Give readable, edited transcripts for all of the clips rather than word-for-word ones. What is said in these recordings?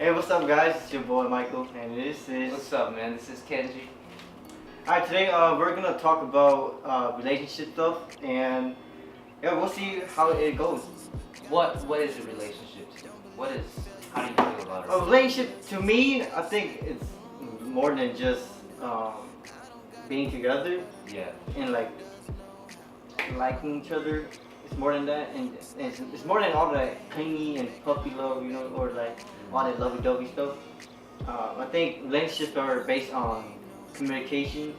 Hey, what's up, guys? It's your boy Michael, and this is. What's up, man? This is Kenji. Alright, today we're gonna talk about relationship stuff, and yeah, we'll see how it goes. What is a relationship to you? How do you feel about A it? relationship, to me, I think it's more than just being together Yeah. and like liking each other. It's more than that, and it's more than all that clingy and puppy love, or like all that lovey-dovey stuff. I think relationships are based on communication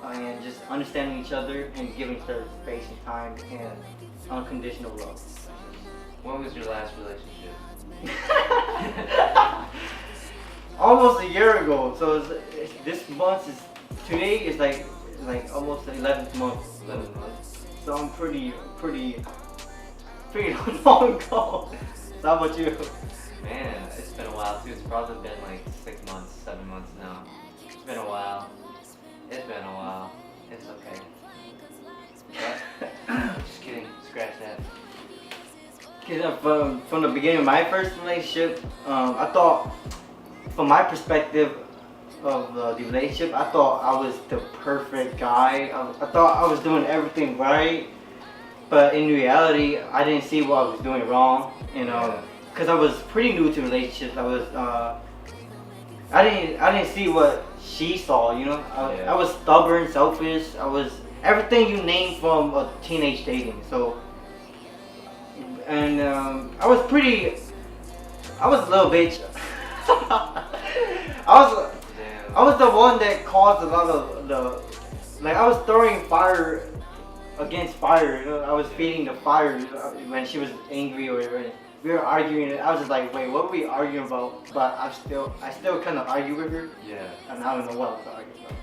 and just understanding each other and giving each other space and time and unconditional love. When was your last relationship? Almost a year ago. So this month is today is like almost the 11th month. 11 months. So I'm pretty long ago. So how about you? Man, it's been a while too. It's probably been like 6 months, 7 months now. It's been a while. It's been a while. It's okay. But, just kidding. Scratch that. Cause from the beginning of my first relationship, I thought, from my perspective of the relationship, I thought I was the perfect guy. I thought I was doing everything right, but in reality, I didn't see what I was doing wrong. Yeah. Cause I was pretty new to relationships. I didn't see what she saw. Yeah. I was stubborn, selfish. I was everything you name from a teenage dating. So. And I was a little bitch. Damn. I was the one that caused a lot of I was throwing fire against fire. I was feeding the fire when she was angry or when we were arguing. I was just like, wait, what were we arguing about? But I still kind of argue with her, Yeah. and I don't know what I was arguing about.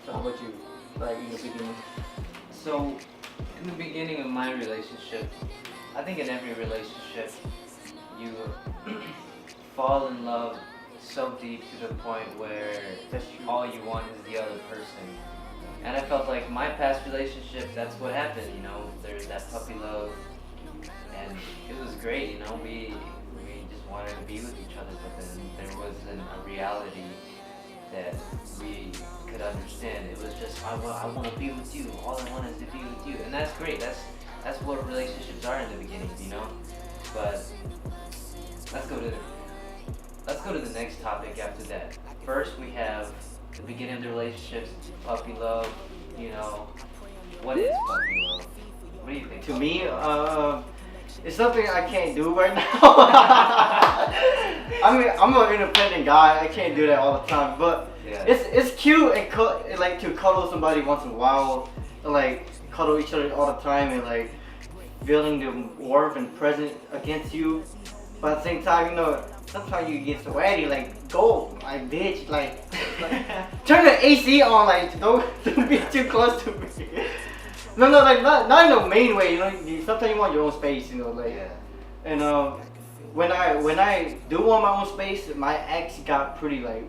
So how about you? Like in the beginning? So, in the beginning of my relationship, I think in every relationship, you fall in love so deep to the point where That's true. all you want is the other person. And I felt like my past relationship, that's what happened, there's that puppy love, and it was great, we just wanted to be with each other, but then there wasn't a reality that we could understand. It was just, I want to be with you, all I want is to be with you, and that's great, that's what relationships are in the beginning, but let's go to the next topic after that. First we have the beginning of the relationships, puppy love, what is puppy love? What do you think? To me, it's something I can't do right now. I mean, I'm an independent guy. I can't do that all the time. But Yeah. it's cute and like to cuddle somebody once in a while, and like cuddle each other all the time, and like feeling the warmth and present against you. But at the same time, sometimes you get sweaty. Like, go, like bitch, like turn the AC on. Like, don't be too close to me. No, like not in a main way. Sometimes you want your own space. Yeah. And when I do want my own space, my ex got pretty like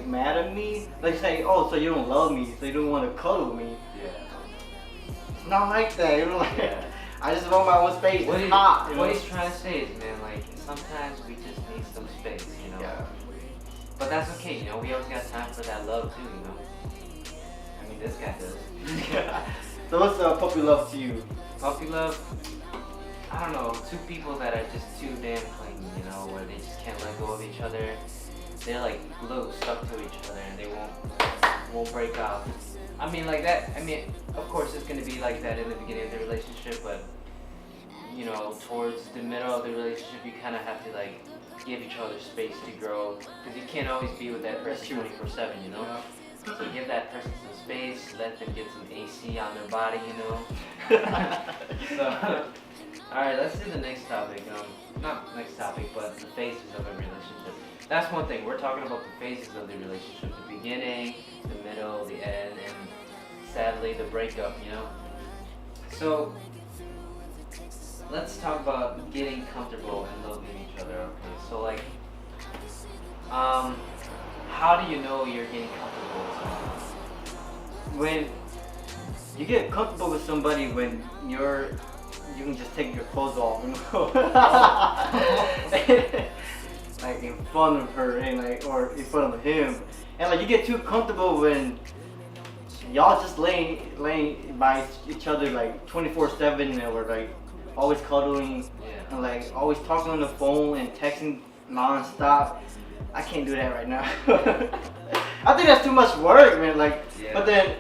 mad at me. Like saying, oh, so you don't love me, so you don't want to cuddle me. Yeah. It's not like that. Yeah. I just want my own space. What, It's he- hot. what he's trying to say is, man, like, sometimes we just need some space, Yeah. But that's okay, we always got time for that love too, I mean, this guy does. So what's puppy love to you? Puppy love, I don't know, two people that are just too damn clingy, where they just can't let go of each other. They're like glue stuck to each other and they won't break off. I mean, like that, of course it's gonna be like that in the beginning of the relationship, but towards the middle of the relationship, you kind of have to like give each other space to grow, because you can't always be with that person 24/7, So give that person some space, let them get some AC on their body, So, alright, let's do the next topic. Not next topic, but the phases of a relationship. That's one thing. We're talking about the phases of the relationship: the beginning, the middle, the end, and sadly, the breakup. So, let's talk about getting comfortable and loving each other. Okay, so like, how do you know you're getting comfortable with someone? When you get comfortable with somebody when you can just take your clothes off. like in front of her and like or in front of him, and like you get too comfortable when y'all just laying by each other like 24/7 or like always cuddling Yeah. and like always talking on the phone and texting non-stop. I can't do that right now. I think that's too much work, man. Like, Yeah. but then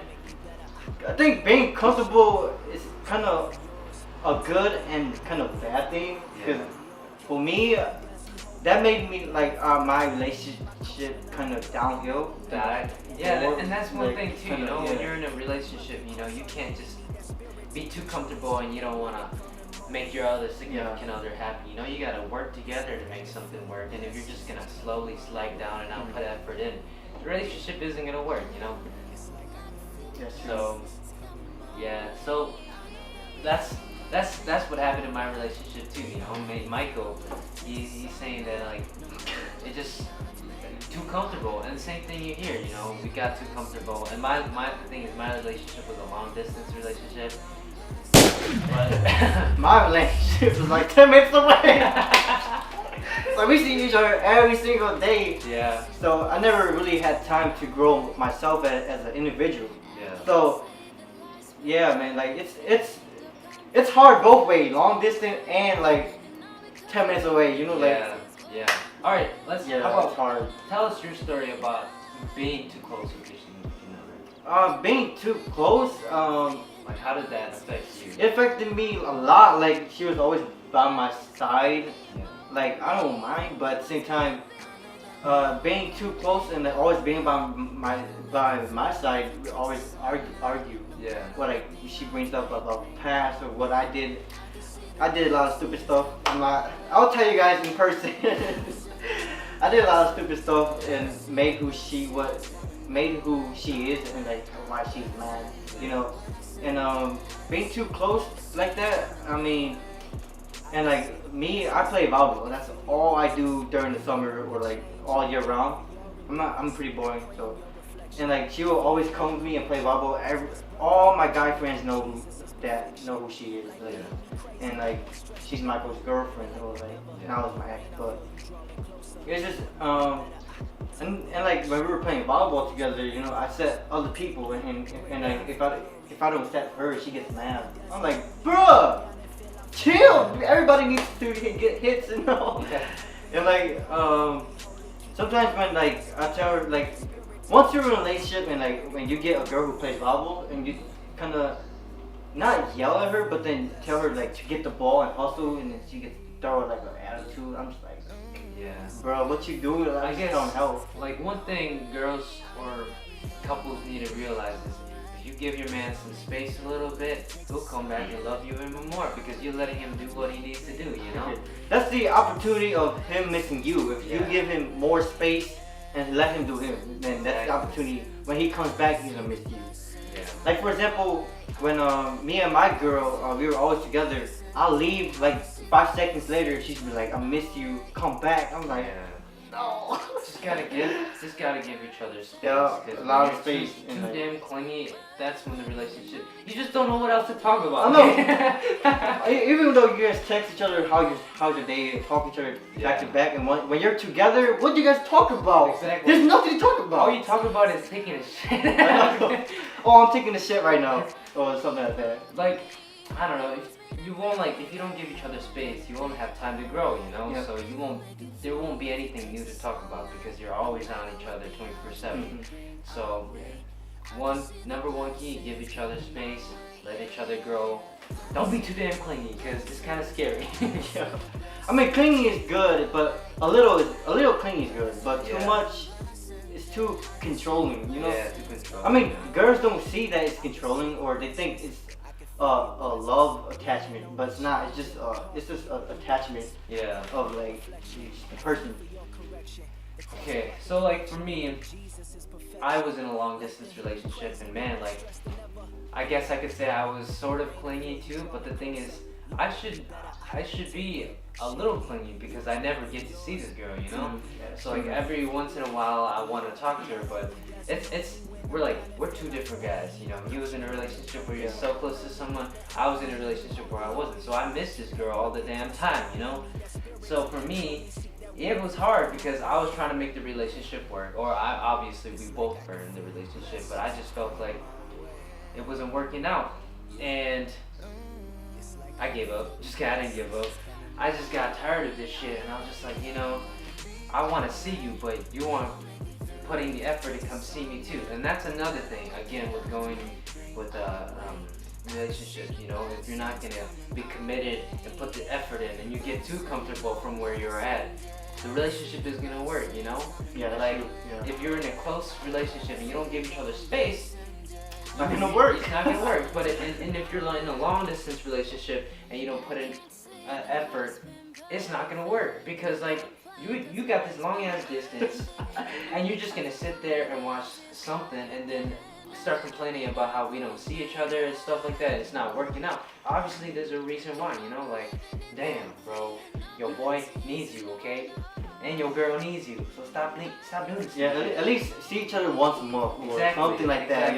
I think being comfortable is kind of a good and kind of bad thing because Yeah. for me, that made me like my relationship kind of downhill. Yeah, and that's one Like, thing too. You kinda, know, when yeah. you're in a relationship, you know, you can't just be too comfortable and you don't want to make your other significant other happy. You know, you got to work together to make something work. And if you're just gonna slowly slide down and not put effort in, the relationship isn't gonna work. You know. Yes, So, yeah. So that's what happened in my relationship too. You know, Michael, he's saying that like it just too comfortable, and the same thing you hear. You know, we got too comfortable, and my thing is my relationship was a long distance relationship. But my relationship was like 10 minutes away. So we see each other every single day. yeah, So I never really had time to grow myself as an individual. yeah. So yeah, man, like it's hard both ways, long distance and like 10 minutes away. You know, like Yeah. All right, let's. yeah, How it's about hard. tell us your story about being too close with your significant other. Being too close, Like, how did that affect you? it affected me a lot. Like she was always by my side. Yeah. Like I don't mind, but at the same time, being too close and like, always being by my side, we always argue. Yeah. What like she brings up about past or what I did. I did a lot of stupid stuff. I'll tell you guys in person. I did a lot of stupid stuff and made who she is and like why she's mad, you know. And being too close like that, I mean, and like me, I play volleyball. That's all I do during the summer or like all year round. I'm pretty boring, so. And like she will always come with me and play volleyball. All my guy friends know who she is. Like, and like she's Michael's girlfriend or like now it's my ex, but it's just and like when we were playing volleyball together, you know, I set other people and like if I don't set her, she gets mad. I'm like, bruh, chill. Everybody needs to get hits, you know. And like sometimes when like I tell her like once you're in a relationship and like when you get a girl who plays volleyball and you kind of not yell at her, but then tell her like to get the ball and hustle, and then she gets throw like an attitude. I'm just like, Yeah. bro, what you doing? I guess don't help. like one thing girls or couples need to realize is if you give your man some space a little bit, he'll come back and love you even more because you're letting him do what he needs to do, you know? That's the opportunity of him missing you. If you Yeah. give him more space and let him do him, then that's the opportunity. When he comes back, he's gonna miss you. Yeah. Like for example, when me and my girl, we were always together. I'll leave like 5 seconds later. She's be like, "I miss you. Come back." I'm like, Yeah. no. Just gotta give each other space. Yeah, 'cause a when lot of you're space Too, and too like- damn clingy. That's when the relationship. You just don't know what else to talk about. I know. Even though you guys text each other how's your day, talk each other back to Yeah. back, and when you're together, what do you guys talk about? Exactly. There's nothing to talk about. All you talk about is taking a shit. Oh, I'm taking a shit right now, or something like that. Like, I don't know. If you don't give each other space, you won't have time to grow. You know. Yeah. So there won't be anything new to talk about because you're always on each other 24/7. Mhm. So, number one key, give each other space, let each other grow. Don't be too damn clingy because it's kind of scary. Yeah. I mean, clingy is good, but a little clingy is good, but too Yeah. much is too controlling. You know. Yeah, too controlling. I mean, girls don't see that it's controlling, or they think it's a love attachment, but it's not. It's just an attachment Yeah. of like the person. Okay, so like for me, I was in a long distance relationship, and man, like, I guess I could say I was sort of clingy too. But the thing is, I should be a little clingy because I never get to see this girl, you know. So like every once in a while, I want to talk to her, but we're two different guys, you know. He was in a relationship where you're so close to someone. I was in a relationship where I wasn't. So I missed this girl all the damn time, you know. So for me, it was hard because I was trying to make the relationship work, or obviously we both were in the relationship, but I just felt like it wasn't working out, and I gave up. I didn't give up. I just got tired of this shit, and I was just like, I want to see you, but you want putting the effort to come see me too, and that's another thing. Again, with going with relationships, if you're not gonna be committed and put the effort in, and you get too comfortable from where you're at, the relationship is gonna work. Yeah, that's like true. Yeah. if you're in a close relationship and you don't give each other space, It's not gonna work. It's not gonna work. But and if you're in a long distance relationship and you don't put in effort, it's not gonna work because like you got this long ass distance and you're just gonna sit there and watch something and then start complaining about how we don't see each other and stuff like that. It's not working out. Obviously, there's a reason why. Like, damn, bro, your boy needs you, okay? And your girl needs you. So stop doing this. Yeah, at least see each other once a month or Exactly, something like that.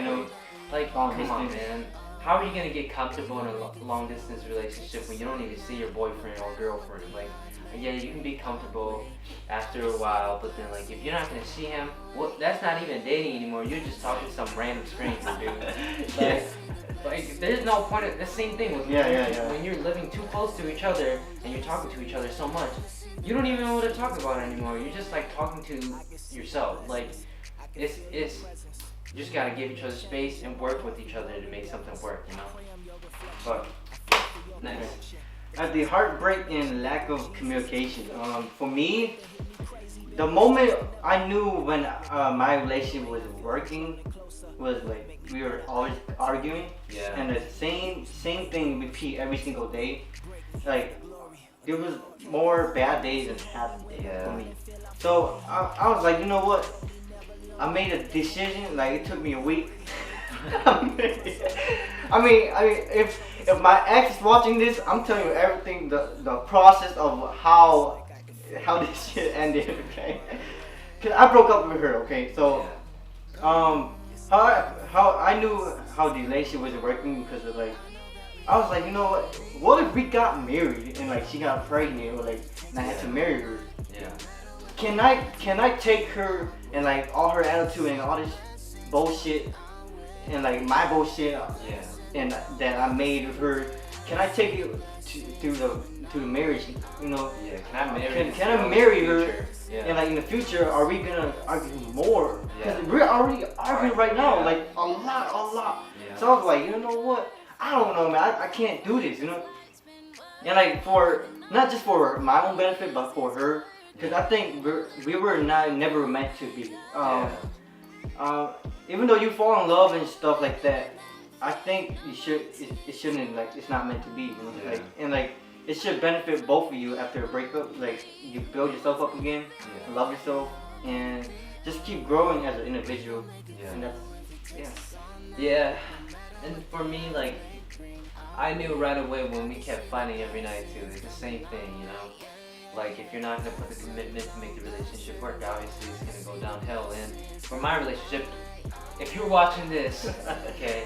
Like, Long come on, distance. man. How are you gonna get comfortable in a long distance relationship when you don't even see your boyfriend or girlfriend? Like, yeah, you can be comfortable after a while, but then like if you're not gonna see him, well, that's not even dating anymore. You're just talking to some random stranger, dude. Like, there's no point. The same thing with when you're living too close to each other and you're talking to each other so much, you don't even know what to talk about anymore. You're just like talking to yourself. Like, it's you just gotta give each other space and work with each other to make something work, But Nice. at the heartbreak and lack of communication. For me, the moment I knew when my relationship was working was like we were always arguing, Yeah. and the same thing repeat every single day. Like there was more bad days than happy days Yeah. for me. So I was like, you know what? I made a decision. Like it took me a week. I mean, if my ex is watching this, I'm telling you everything, the process of how this shit ended, okay? Cause I broke up with her, okay? So, how I knew how the relationship wasn't working because of like, I was like, you know what if we got married and like she got pregnant or like, and I had to marry her? Yeah. Can I take her and like all her attitude and all this bullshit and like my bullshit Yeah. and that I made with her? Can I take it to the marriage? Yeah. Can I marry? Can I marry her? Yeah. And like in the future, are we gonna argue more? Because Yeah. we're already arguing right now, Yeah. like a lot. Yeah. So I was like, you know what? I don't know, man. I can't do this, And like for not just for my own benefit, but for her, because I think we were never meant to be. Even though you fall in love and stuff like that, I think it shouldn't like it's not meant to be. Yeah. Like and like it should benefit both of you after a breakup. Like you build yourself up again, Yeah. love yourself, and just keep growing as an individual. Yeah. And that's Yeah, and for me, like, I knew right away when we kept fighting every night too. It's the same thing, Like, if you're not gonna put the commitment to make the relationship work, obviously it's gonna go downhill. And for my relationship, if you're watching this, okay,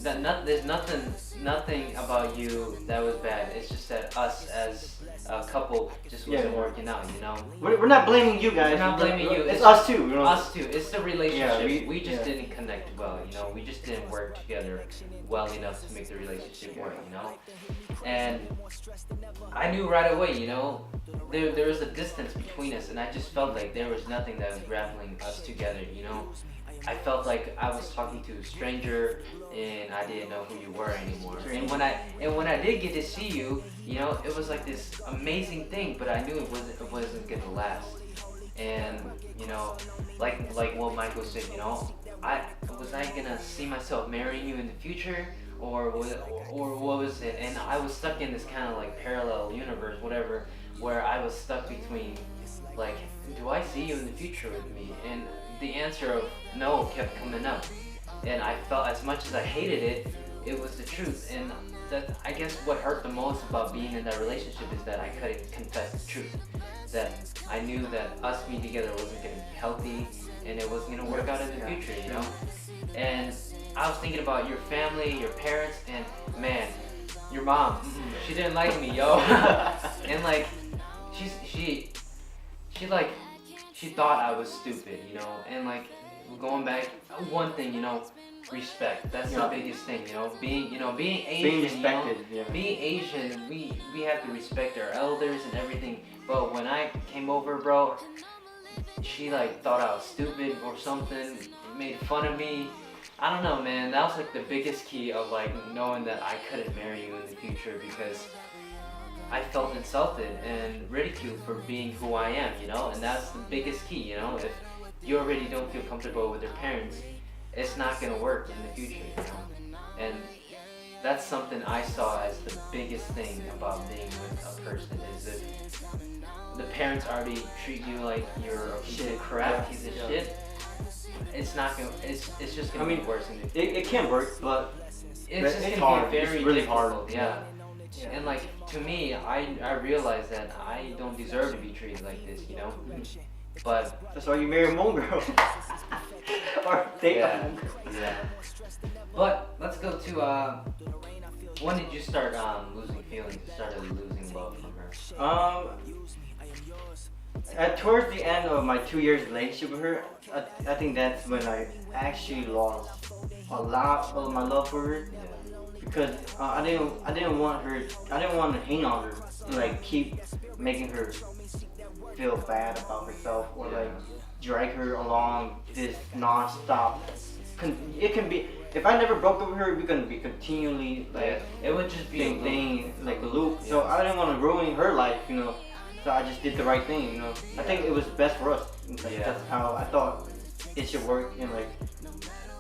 there's nothing about you that was bad. It's just that us as a couple just wasn't working out, we're not blaming you guys. We're not blaming you. It's us too. Us too. It's the relationship. Yeah, we just didn't connect well, We just didn't work together well enough to make the relationship work, And I knew right away, there was a distance between us, and I just felt like there was nothing that was grappling us together, I felt like I was talking to a stranger, and I didn't know who you were anymore. And when I did get to see you, it was like this amazing thing, but I knew it wasn't gonna last. And like what Michael said, was I gonna see myself marrying you in the future, or what was it? And I was stuck in this kind of like parallel universe, whatever, where I was stuck between like, do I see you in the future with me? And the answer of no kept coming up, and I felt, as much as I hated it, it was the truth. And that, I guess what hurt the most about being in that relationship is that I couldn't confess the truth, that I knew that us being together wasn't going to be healthy, and it wasn't going to work out in the future, And I was thinking about your family, your parents, and man, your mom, she didn't like me, yo. And like, she she like she thought I was stupid, you know, and like going back, one thing, you know, respect. That's the Yeah. biggest thing, you know, being Asian, Being you know, respected. Yeah. being Asian, we have to respect our elders and everything. But when I came over, bro, she like thought I was stupid or something, made fun of me. I don't know, man. That was like the biggest key of like knowing that I couldn't marry you in the future because I felt insulted and ridiculed for being who I am, you know? And that's the biggest key, you know? If you already don't feel comfortable with your parents, it's not gonna work in the future, you know? And that's something I saw as the biggest thing about being with a person is if the parents already treat you like you're a piece of crap, Yeah, piece of yeah. shit, it's not gonna, it's just gonna I mean, be worse in the future. It can work, but It's just it's gonna hard. be very It's really difficult, hard. yeah. Yeah. And like to me, I realized that I don't deserve to be treated like this, you know. But that's why you marry a Hmong girl. Or date a yeah, Hmong girl. yeah. But let's go to when did you start losing feelings? Started losing love from her? Towards the end of my 2 years relationship with her, I think that's when I actually lost a lot of my love for her Yeah. because I didn't want to hang on her, like keep making her feel bad about herself or Yeah. like drag her along this non-stop. It can be if I never broke up with her, we're gonna be continually like It would just be a same loop. thing, like a loop. So Yeah. I didn't want to ruin her life, you know. So I just did the right thing, you know. I think it was best for us. Like, Yeah. that's how I thought it should work,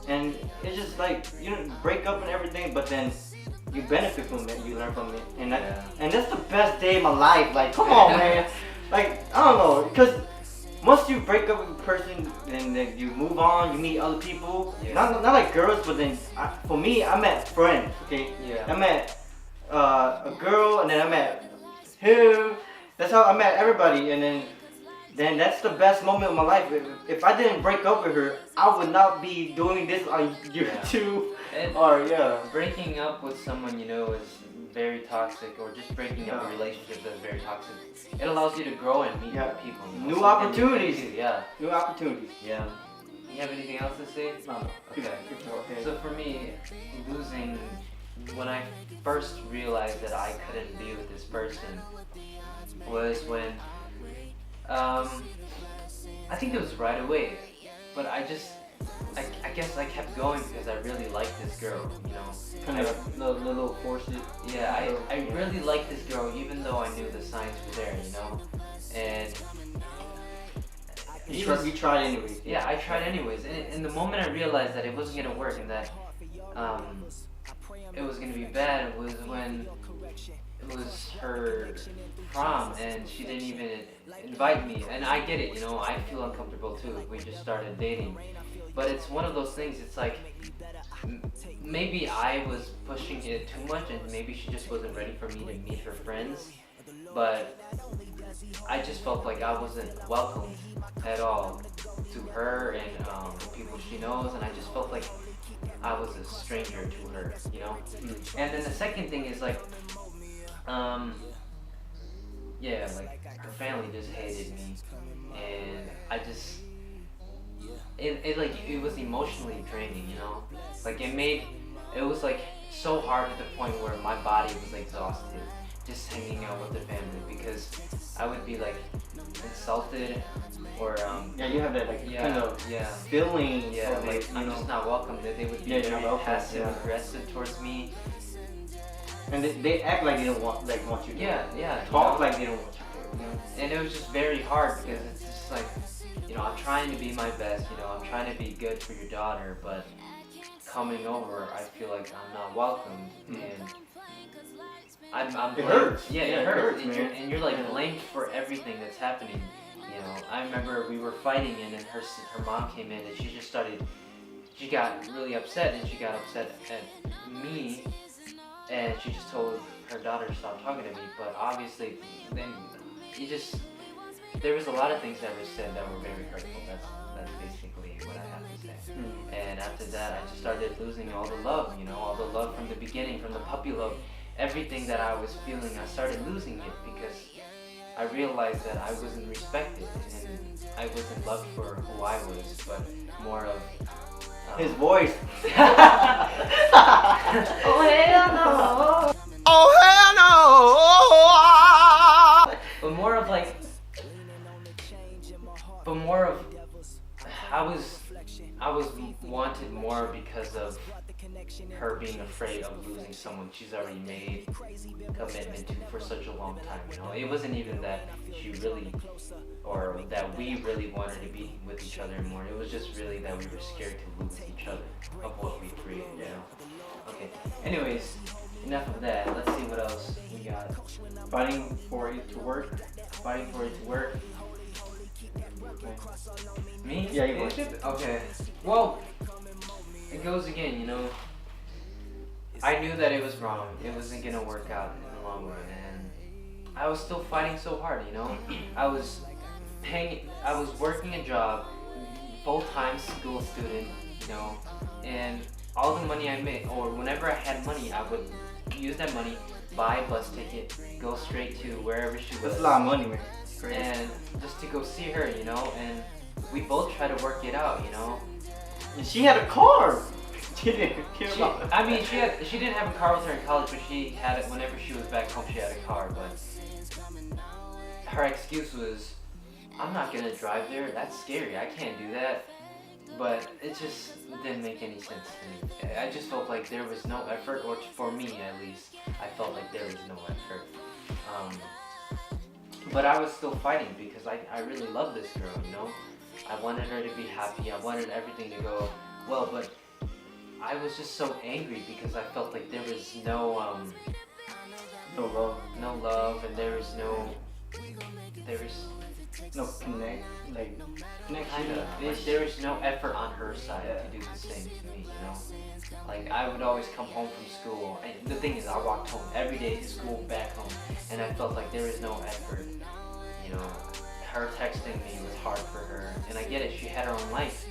and it's just like you know, break up and everything, but then you benefit from it, you learn from it, and and that's the best day of my life. Like, come on, man. Like, I don't know, because once you break up with a person, then you move on, you meet other people. Yeah. Not like girls, but then for me, I met friends. Okay, Yeah. I met a girl, and then I met him. That's how I met everybody, and then that's the best moment of my life. If I didn't break up with her, I would not be doing this on YouTube. And Or yeah, breaking up with someone you know is very toxic, or just breaking up a Yeah. relationship that's very toxic. It allows you to grow and meet Yeah. new people. you know, New something opportunities. new to do, Yeah. new opportunities. Yeah. You have anything else to say? No, Okay. okay. So for me, losing, when I first realized that I couldn't be with this person was when, I think it was right away, but I guess I kept going because I really liked this girl, you know. Kind of little force it. Yeah, I really liked this girl even though I knew the signs were there, you know. And You tried anyway. yeah, I tried anyways. And the moment I realized that it wasn't gonna work and that it was gonna be bad was when it was her prom and she didn't even invite me. And I get it, you know, I feel uncomfortable too if we just started dating. But it's one of those things, it's like maybe I was pushing it too much and maybe she just wasn't ready for me to meet her friends. But I just felt like I wasn't welcomed at all to her and people she knows, and I just felt like I was a stranger to her, you know. And then the second thing is like, yeah, like her family just hated me, and I just, it was emotionally draining, you know. Like it was like so hard at the point where my body was exhausted just hanging out with the family because I would be like insulted or Yeah, you have that like kind of yeah. feeling. Yeah, of, like I'm just not welcome. That they would be Yeah, you're very not welcome, passive yeah. aggressive towards me. and they act like they don't want you. Yeah, yeah. Talk you know? like they don't want you. You know? And it was just very hard because it's just like, you know, I'm trying to be my best. You know, I'm trying to be good for your daughter, but coming over, I feel like I'm not welcomed, and I'm It blamed. hurts. Yeah, Yeah, it it hurts, hurts, and you're like Yeah. blamed for everything that's happening. You know, I remember we were fighting, and then her mom came in, and she just started. She got really upset, and she got upset at me, and she just told her daughter to stop talking to me. But obviously, then there was a lot of things that were said that were very hurtful. That's basically what I have to say. And after that, I just started losing all the love, you know, all the love from the beginning, from the puppy love, everything that I was feeling, I started losing it because I realized that I wasn't respected and I wasn't loved for who I was, but more of His voice. Oh hell no! Oh hell no! But more of like, but more of, I was wanted more because of her being afraid of losing someone she's already made commitment to for such a long time. You know, it wasn't even that she really, or that we really wanted to be with each other anymore. It was just really that we were scared to lose each other of what we created. You know. Okay. Anyways, enough of that. Let's see what else we got. Fighting for it to work. Fighting for it to work. Me? Yeah, you go. Okay. Well, it goes again, you know. I knew that it was wrong. It wasn't gonna work out in the long run, and I was still fighting so hard, you know. I was working a job, full-time school student, you know, and all the money I made, or whenever I had money, I would use that money, buy a bus ticket, go straight to wherever she was. That's a lot of money, man. It's crazy. And just to go see her, you know, and we both try to work it out, you know. And she had a car. She didn't care about it. I mean, she didn't have a car with her in college, but she had it whenever she was back home. She had a car, but her excuse was, "I'm not gonna drive there. That's scary. I can't do that." But it just didn't make any sense to me. I just felt like there was no effort, or for me at least, I felt like there was no effort. But I was still fighting because I really loved this girl, you know. I wanted her to be happy. I wanted everything to go well, but I was just so angry because I felt like there was no love, and there was no connection. kind of there was no effort on her side to do the same to me, you know. Like I would always come home from school, and the thing is, I walked home every day to school back home, and I felt like there was no effort, you know. Her texting me was hard for her, and I get it, she had her own life,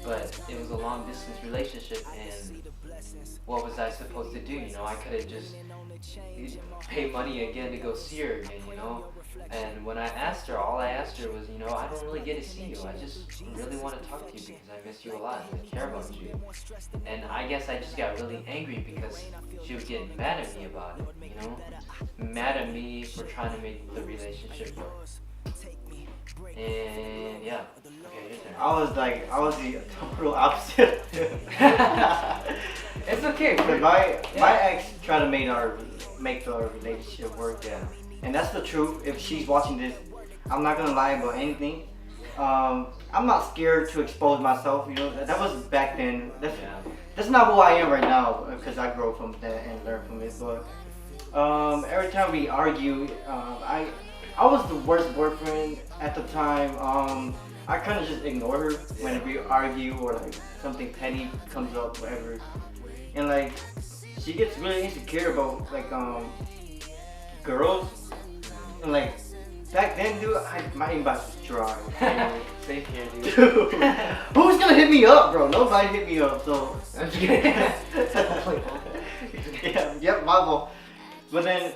but it was a long distance relationship, and what was I supposed to do? You know, I could have just paid money again to go see her again, you know. And when I asked her, all I asked her was, you know, I don't really get to see you. I just really want to talk to you because I miss you a lot and I care about you. And I guess I just got really angry because she was getting mad at me about it, you know? Mad at me for trying to make the relationship work. And yeah, okay, your turn. I was the total opposite. It's okay. But my ex tried to make our relationship work. Yeah. And that's the truth. If she's watching this, I'm not gonna lie about anything. I'm not scared to expose myself. You know, that was back then. That's not who I am right now because I grew from that and learned from it. But every time we argue, I was the worst boyfriend at the time. I kind of just ignore her whenever we argue or like something petty comes up, whatever. And like she gets really insecure about like girls. And like back then, dude, my inbox was dry. Safe here, dude. Dude, who's gonna hit me up, bro? Nobody hit me up, so. I'm just kidding. Yep, my fault. But then,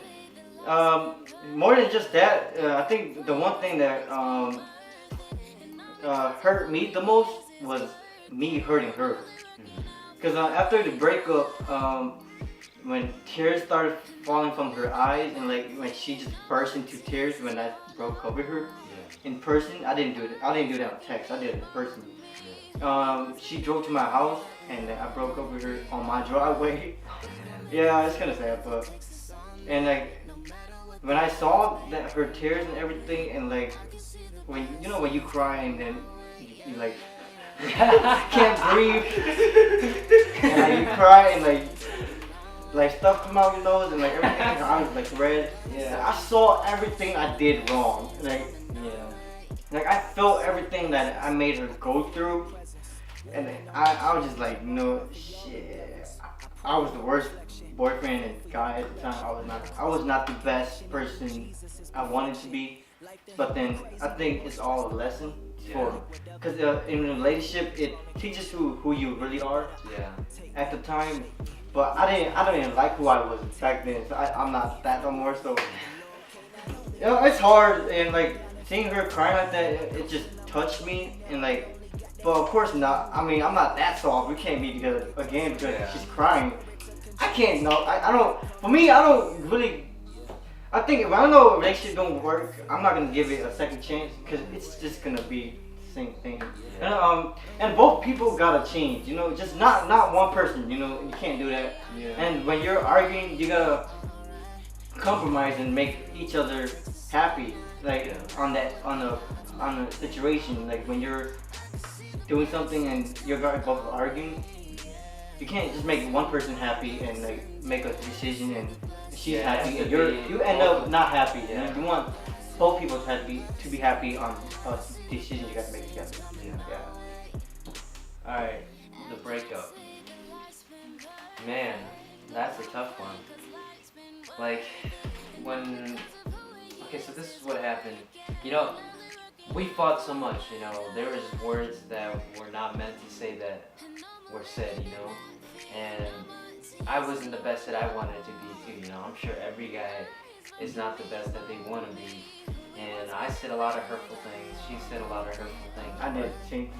more than just that, I think the one thing that hurt me the most was me hurting her. Because after the breakup, when tears started falling from her eyes and like when she just burst into tears when I broke up with her in person, I didn't do that on text. I did it in person. She drove to my house and I broke up with her on my driveway. Yeah, it's kind of sad, but and like when I saw that her tears and everything, and like when you cry and then you like can't breathe, and like, you cry and like stuff come out your nose and like everything, her eyes like red. Yeah. I saw everything I did wrong. Like I felt everything that I made her go through, and I was just like, shit. I was the worst boyfriend and guy at the time. I was not the best person I wanted to be. But then I think it's all a lesson because in a relationship it teaches who you really are. Yeah. At the time, but I don't even like who I was back then. So I'm not that no more. So You know, it's hard, and like seeing her crying like that, it just touched me, and like, but of course not. I mean, I'm not that soft. We can't be together again because Yeah. she's crying. I can't know. I don't. For me, I don't really. I think if I know a relationship don't work, I'm not gonna give it a second chance because it's just gonna be the same thing. And both people gotta change. You know, just not one person. You know, you can't do that. Yeah. And when you're arguing, you gotta compromise and make each other happy. Like on the situation. Like when you're doing something and you're both arguing, you can't just make one person happy and like make a decision and she's Yeah, it happy has and to you be end both. up not happy. Yeah. You want both people to be happy on a decision you guys make together. Yeah. Yeah. Alright, the breakup. Man, that's a tough one. Like, when. Okay, so this is what happened. You know, we fought so much, you know. There was words that were not meant to say that were said, you know. And I wasn't the best that I wanted to be, too, you know. I'm sure every guy is not the best that they want to be. And I said a lot of hurtful things. She said a lot of hurtful things. I did change.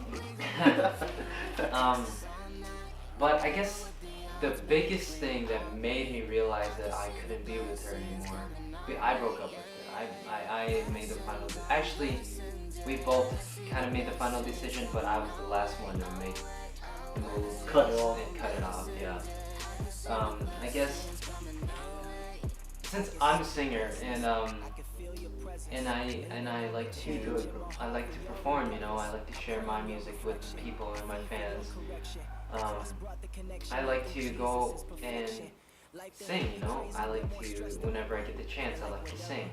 But I guess the biggest thing that made me realize that I couldn't be with her anymore, I broke up with her. I made the final. Actually, we both kind of made the final decision, but I was the last one to make the move. Cut it off. And cut it off. Yeah. I guess since I'm a singer and I like to perform, you know. I like to share my music with people and my fans. I like to go and sing, you know. I like to, whenever I get the chance, I like to sing.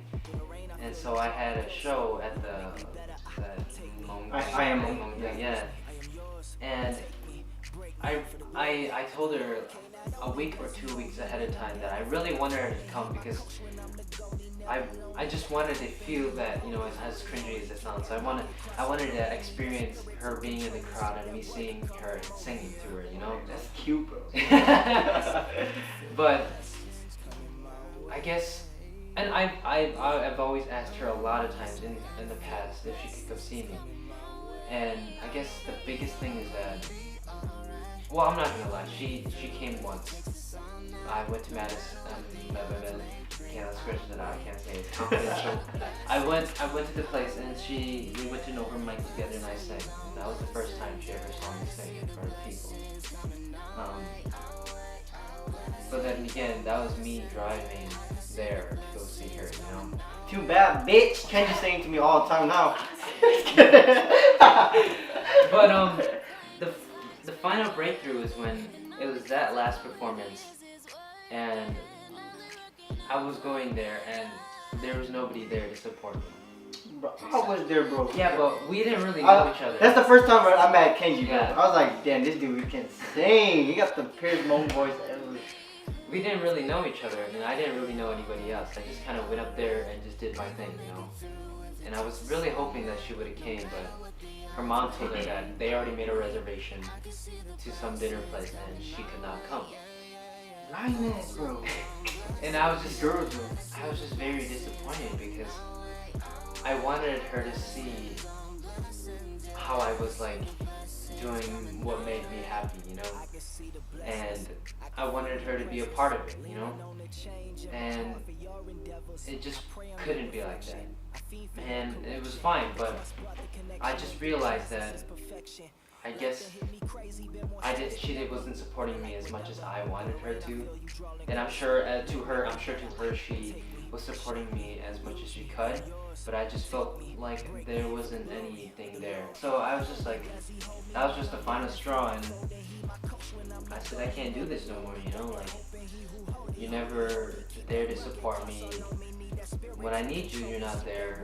And so I had a show at the I Am thing, yeah. And I told her a week or 2 weeks ahead of time that I really wanted her to come because I just wanted to feel that, you know, as cringy as it sounds. So I wanted to experience her being in the crowd and me seeing her and singing to her, you know. That's cute, bro. But I guess, and I've always asked her a lot of times in the past if she could come see me. And I guess the biggest thing is that, well, I'm not gonna lie, she came once. I went to Madison. Let's scratch that out. I can't say it's confidential. I went to the place and we went to an open mic together and I sang. And that was the first time she ever saw me sing in front of people. But then again, that was me driving there to go see her, you know. Too bad, bitch. Kenji's saying to me all the time now. But the final breakthrough was when it was that last performance, and I was going there, and there was nobody there to support me. Bro, I was there, bro. Yeah, but we didn't really know each other. That's the first time I met Kenji, bro. Yeah. I was like, damn, this dude can sing. He got the Piers Morgan voice ever. We didn't really know each other, and I didn't really know anybody else. I just kind of went up there and just did my thing, you know. And I was really hoping that she would have came, but her mom told her that they already made a reservation to some dinner place, and she could not come. Lioness, bro. And I was just Girls, bro. I was just very disappointed because I wanted her to see how I was like doing what made me happy, you know, and I wanted her to be a part of it, you know, and it just couldn't be like that, and it was fine, but I just realized that I guess she wasn't supporting me as much as I wanted her to, and I'm sure to her she was supporting me as much as she could, but I just felt like there wasn't anything there. So I was just like, that was just the final straw, and I said, I can't do this no more, you know, like, you're never there to support me. When I need you, you're not there.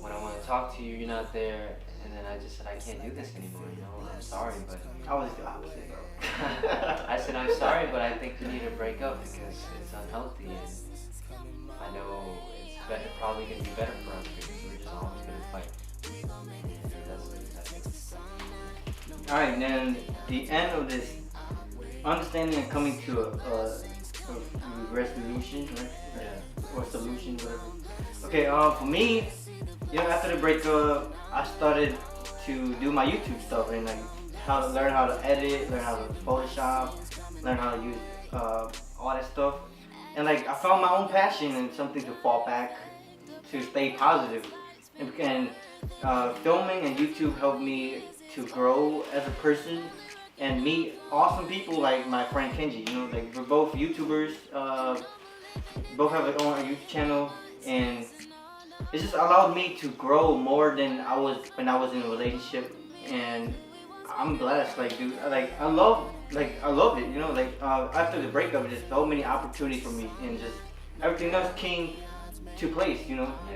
When I want to talk to you, you're not there. And then I just said, I can't do this anymore, you know, I'm sorry, but... I was the opposite, bro. I said, I'm sorry, but I think we need to break up because it's unhealthy, and I know it's probably going to be better for us because we're just always going to fight. That's it. Alright, then the end of this understanding and coming to a resolution, right? Yeah. Or solution, whatever. Okay, for me, after the breakup, I started to do my YouTube stuff and like learn how to edit, learn how to Photoshop, learn how to use all that stuff. And like I found my own passion and something to fall back to stay positive. And filming and YouTube helped me to grow as a person and meet awesome people like my friend Kenji. Like we're both YouTubers, both have our own YouTube channel, and it just allowed me to grow more than I was when I was in a relationship. And I'm blessed, like dude, I love it. After the breakup, there's so many opportunities for me, and just everything else came to place,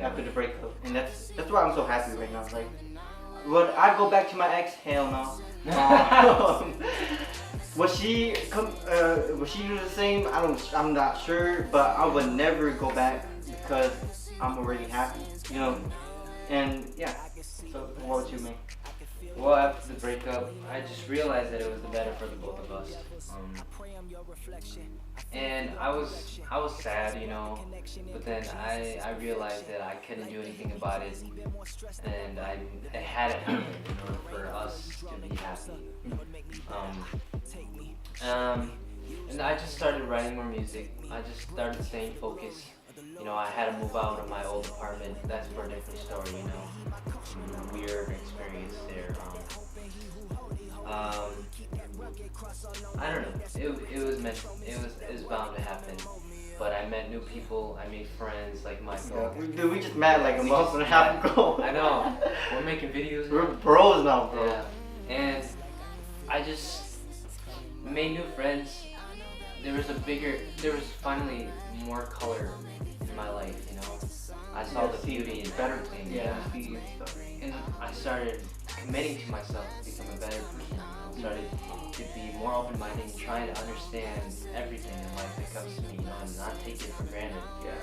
after the breakup, and that's why I'm so happy right now. Like, would I go back to my ex? Hell no. Would she do the same? I'm not sure, but I would never go back because I'm already happy, And yeah. So what about you, man? Well, after the breakup, I just realized that it was the better for the both of us. And I was sad, but then I realized that I couldn't do anything about it, and it had to happen in order for us to be happy. And I just started writing more music. I just started staying focused. I had to move out of my old apartment. That's for a different story, Weird experience there. I don't know. It was bound to happen. But I met new people. I made friends like Michael. Dude, we just met like a month and a half ago. I know. We're making videos. We're bros now, bro. Yeah. And I just made new friends. There was finally more color in my life, I saw the beauty in better things. Yeah. And I started committing to myself to become a better person. I started to be more open-minded and trying to understand everything in life that comes to me, and not take it for granted. Yeah.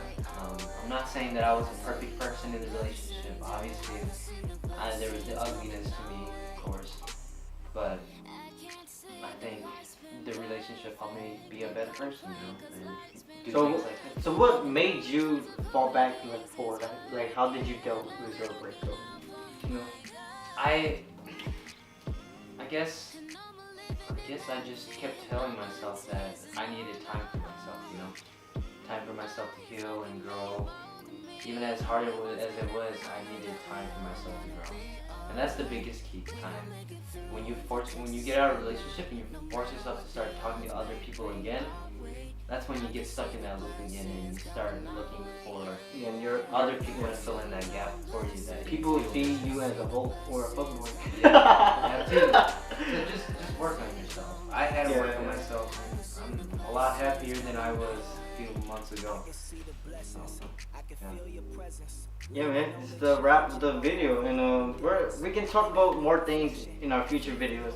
I'm not saying that I was a perfect person in the relationship. Obviously, there was the ugliness to me, of course. But I think the relationship helped me be a better person, and do things like that. So what made you fall back forward? Like how did you deal with your breakup? I guess I just kept telling myself that I needed time for myself, time for myself to heal and grow. Even as hard as it was, I needed time for myself to grow. And that's the biggest key, time. When you get out of a relationship and you force yourself to start talking to other people again, that's when you get stuck in that loop again and you start looking for other people to fill in that gap for you. That people see you as a hoe or a fuckboy. Yeah, so just work on yourself. I had to work on myself. I'm a lot happier than I was a few months ago. Yeah, man, this is the wrap of the video, and we can talk about more things in our future videos.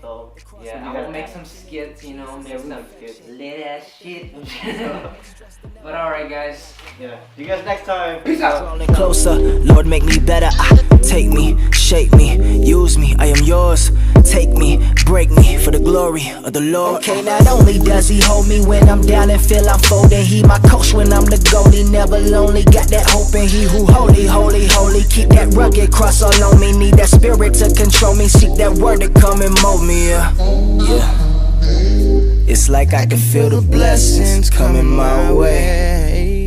So yeah, I'm gonna make some skits, make some lit ass shit. But alright, guys. Yeah, see you guys next time. Peace out. Closer, Lord, make me better. Take me, shape me, use me. I am yours. Take me, break me for the glory of the Lord. Okay, not only does He hold me when I'm down and feel I'm folding, He my coach when I'm the goalie. Never lonely, got that hope in He who holy, holy, holy. Keep that rugged cross all on me. Need that spirit to control me. Seek that word to come and mold me. Yeah. It's like I can feel the blessings coming my way.